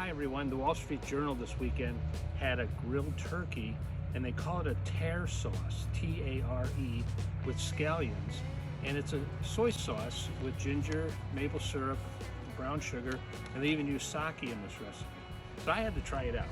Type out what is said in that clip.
Hi everyone, the Wall Street Journal this weekend had a grilled turkey and they call it a tare sauce, T-A-R-E, with scallions. And it's a soy sauce with ginger, maple syrup, brown sugar, and they even use sake in this recipe. So I had to try it out.